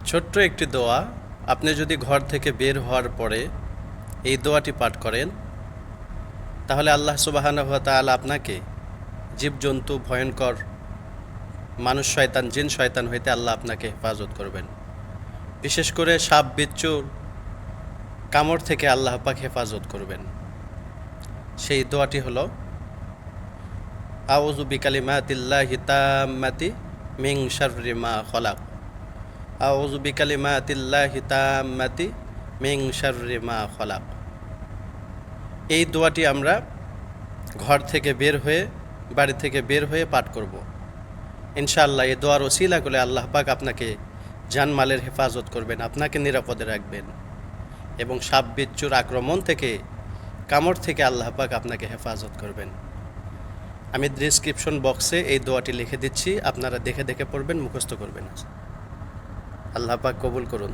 ছোট্ট একটি দোয়া। আপনি যদি ঘর থেকে বের হওয়ার পরে এই দোয়াটি পাঠ করেন, তাহলে আল্লাহ সুবহানাহু ওয়া তাআলা আপনাকে জীবজন্তু, ভয়ঙ্কর মানুষ শয়তান, জিন শয়তান হইতে আল্লাহ আপনাকে হেফাজত করবেন। বিশেষ করে সাপ বিচ্ছুর কামড় থেকে আল্লাহ পাক হেফাজত করবেন। সেই দোয়াটি হলো, আউযু বিকালিমাতিল্লাহি তাম্মাতি মিন শাররি মা খলাক। আউযু বিকালিমাতিল্লাহি তাম্মাতি মিন শাররি মা খলাক। এই দোয়াটি আমরা ঘর থেকে বের হয়ে, বাড়ি থেকে বের হয়ে পাঠ করব। ইনশাআল্লাহ এই দোয়ার ওসিলা করে আল্লাহ পাক আপনাকে জানমালের হেফাজত করবেন, আপনাকে নিরাপদে রাখবেন এবং সাপ বিচ্ছুর আক্রমণ থেকে, কামড় থেকে আল্লাহ পাক আপনাকে হেফাজত করবেন। আমি ডিসক্রিপশন বক্সে এই দোয়াটি লিখে দিচ্ছি, আপনারা দেখে দেখে পড়বেন, মুখস্থ করবেন। আল্লাহ পাক কবুল করুন।